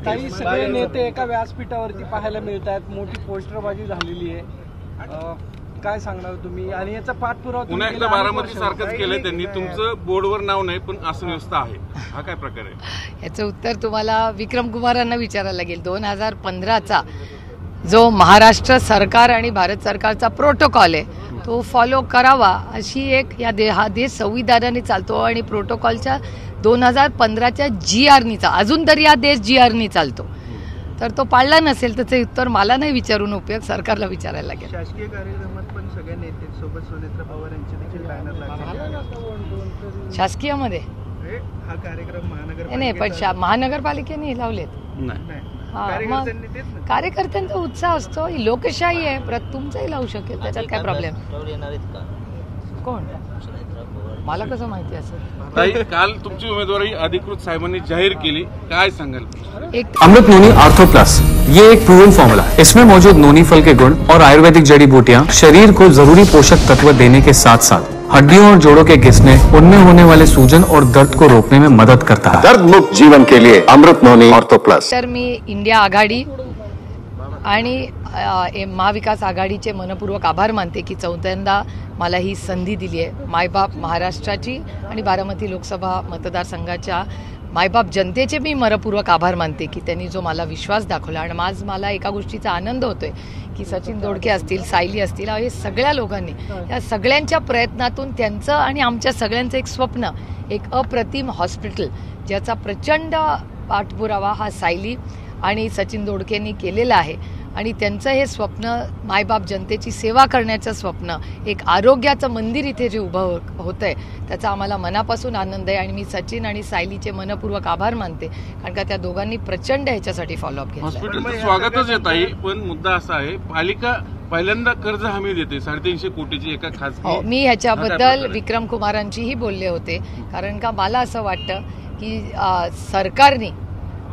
काही सगळे नेते एका व्यासपीठावरती पाहायला मिळत आहेत, मोठी पोस्टरबाजी झालेली आहे, काय सांगणार तुम्ही? आणि याचा पाठपुरावा पुन्हा एकदा बारामती सारखंच केलंय त्यांनी. तुमचं बोर्डवर नाव नाही पण असं व्यवस्था आहे, हा काय प्रकार आहे? याचं उत्तर तुम्हाला विक्रम कुमारांना विचारायला लागेल. 2015चा जो महाराष्ट्र सरकार आणि भारत सरकारचा प्रोटोकॉल आहे तो फॉलो करावा अशी एक हा देश संविधानाने चालतो आणि प्रोटोकॉलच्या 2015च्या GRनी अजून तरी हा देश GRनी चालतो. तर तो पाळला नसेल त्याचे उत्तर मला नाही विचारून उपयोग, सरकारला विचारायला लागेल. शासकीय कार्यक्रमात पण सगळ्या नेत्यांसोबत सुनेत्रा पवार यांचे देखील बॅनर लागले शासकीयमध्ये. हा कार्यक्रम नाही पण महानगरपालिकेने लावलेत. कार्यकर्त्यांचा उत्साह असतो, ही लोकशाही आहे, तुमचाही लावू शकेल, त्याच्यात काय प्रॉब्लेम? कोण मला कसं माहिती असेल? काल तुमची उमेदवारी अधिकृत साहेबांनी जाहीर केली, काय सांगाल? अमृत नोनी आर्थो प्लस ये एक प्रूवन फॉर्मूला है। इसमें मौजूद नोनी फल के गुण और आयुर्वेदिक जड़ी बूटियां शरीर को जरूरी पोषक तत्व देने के साथ साथ हड्डियों और जोड़ों के घिसने, उनमें होने वाले सूजन और दर्द को रोकने में मदद करता है। दर्द मुक्त जीवन के लिए अमृत नोनी आर्थो प्लस। तर मी इंडिया आघाडी आणि महाविकास आघाडीचे मनपूर्वक आभार मानते की चौथ्यांदा मला ही संधी दिली आहे. मायबाप महाराष्ट्राची आणि बारामती लोकसभा मतदारसंघाच्या मायबाप जनतेचे मी मनपूर्वक आभार मानते की त्यांनी जो मला विश्वास दाखवला. आणि आज मला एका गोष्टीचा आनंद होतोय की सचिन दोडके असतील, सायली असतील, हे सगळ्या लोकांनी या सगळ्यांच्या प्रयत्नातून त्यांचं आणि आमच्या सगळ्यांचं एक स्वप्न, एक अप्रतिम हॉस्पिटल ज्याचा प्रचंड पाठपुरावा हा सायली आणि सचिन दोडकेंनी केलेला आहे. आणि त्यांचं हे स्वप्न मायबाप जनतेची सेवा करण्याचं स्वप्न, एक आरोग्याचं मंदिर इथे जे उभं होतं आहे त्याचा आम्हाला मनापासून आनंद आहे. आणि मी सचिन आणि सायलीचे मनपूर्वक आभार मानते कारण का त्या दोघांनी प्रचंड ह्याच्यासाठी फॉलोअप केलं. हॉस्पिटलचं स्वागतच येत आहे, पण मुद्दा असा आहे पालिका पहिल्यांदा कर्ज हमी देते 350 कोटीची एका खासगी. मी ह्याच्याबद्दल विक्रम कुमारांचीही बोलले होते कारण का मला असं वाटतं की सरकारने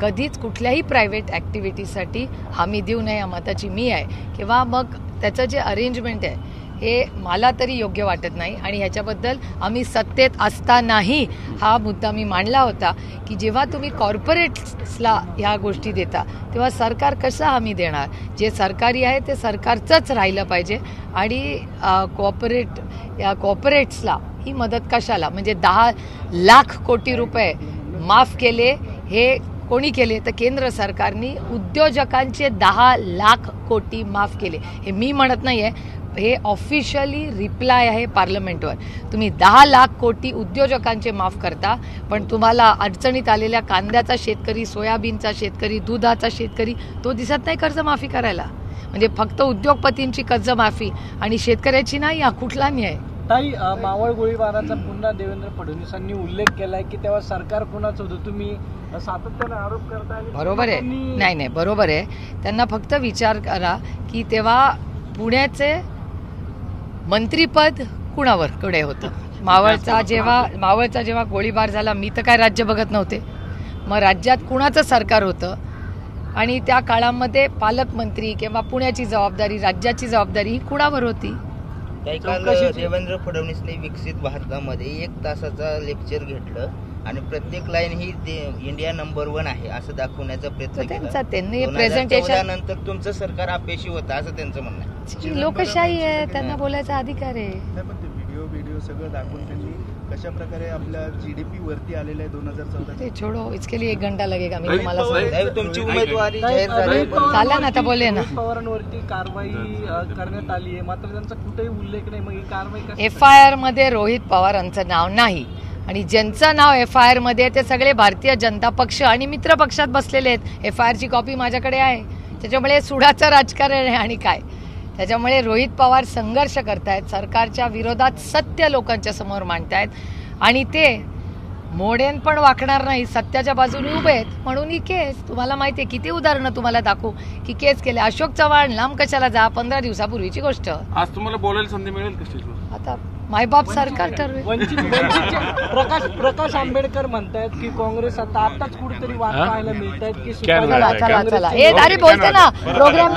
कधीच कुठल्याही प्रायव्हेट ॲक्टिव्हिटीसाठी हमी देऊ नये या मताची मी आहे. किंवा मग त्याचं जे अरेंजमेंट आहे हे मला तरी योग्य वाटत नाही. आणि ह्याच्याबद्दल आम्ही सत्तेत असतानाही हा मुद्दा मी मांडला होता की जेव्हा तुम्ही कॉर्पोरेट्सला ह्या गोष्टी देता तेव्हा सरकार कसं हमी देणार? जे सरकारी आहे ते सरकारचंच राहिलं पाहिजे. आणि कॉर्पोरेट्सला ही मदत कशाला? म्हणजे 10 लाख कोटी रुपये माफ केले, हे कोणी केले? तर केंद्र सरकारने उद्योजकांचे 10 लाख कोटी माफ केले. हे मी म्हणत नाही आहे, हे ऑफिशियली रिप्लाय आहे पार्लमेंटवर. तुम्ही 10 लाख कोटी उद्योजकांचे माफ करता पण तुम्हाला अडचणीत आलेल्या कांद्याचा शेतकरी, सोयाबीनचा शेतकरी, दुधाचा शेतकरी तो दिसत नाही कर्जमाफी करायला. म्हणजे फक्त उद्योगपतींची कर्जमाफी आणि शेतकऱ्याची नाही, हा कुठला न्याय? ताई, मावळ गोळीबाराचा पुन्हा देवेंद्र फडणवीसांनी उल्लेख केलाय की तेव्हा सरकार कुणाचं होतं, तुम्ही सातत्याने आरोप करता. बरोबर आहे, नाही बरोबर आहे. त्यांना फक्त विचार करा की तेव्हा पुण्याचे मंत्रीपद कुणाकडे होतं? मावळचा जेव्हा गोळीबार झाला मी तर काय राज्य बघत नव्हते. मग राज्यात कुणाचं सरकार होतं? आणि त्या काळामध्ये पालकमंत्री किंवा पुण्याची जबाबदारी, राज्याची जबाबदारी ही कुणावर होती? देवेंद्र फडणवीसने विकसित भारतामध्ये 1 तासाचा लेक्चर घेतलं आणि प्रत्येक लाईन ही इंडिया नंबर 1 आहे असं दाखवण्याचा प्रयत्न केला. त्यांनी प्रेझेंटेशन नंतर तुमचं सरकार अपयशी होतं असं त्यांचं म्हणणं आहे. लोकशाही आहे, त्यांना बोलायचा अधिकार आहे. व्हिडिओ सगळं दाखवून त्यांनी कशा प्रकारे आपल्या GDP वरती आलेलं आहे 2014. ते छोडो, इसके लिए 1 घंटा लगेगा. मी तुम्हाला सांगतो तुमची उमेदवारी जाहीर झाली, झाला ना, आता बोले ना. पवारांवरती कारवाई करण्यात आली आहे मात्र त्यांचा कुठेही उल्लेख नाही. मग ही कारवाई FIR मध्ये रोहित पवारांचं नाव नाही आणि ज्यांचं नाव FIR मध्ये ते सगळे भारतीय जनता पक्ष आणि मित्र पक्षात बसलेले आहेत. FIR ची कॉपी माझ्याकडे आहे. त्याच्यामुळे सुडाचं राजकारण आहे आणि काय. त्याच्यामुळे रोहित पवार संघर्ष करतायत, सरकारच्या विरोधात सत्य लोकांच्या समोर मांडतायत आणि ते मोडेन पण वाकणार नाही, सत्याच्या बाजूने उभे आहेत. म्हणून ही केस तुम्हाला माहिती आहे, किती उदाहरणं तुम्हाला दाखवू की केस केले. अशोक चव्हाण लांब कशाला जा, 15 दिवसापूर्वीची गोष्ट. आज तुम्हाला बोलायला संधी मिळेल कशी? आता मायबाप सरकार ठरवेल. प्रकाश आंबेडकर म्हणतायत की काँग्रेस आताच कुठेतरी वाद पाहायला मिळत आहेत की चला अरे बोलते ना प्रोग्राम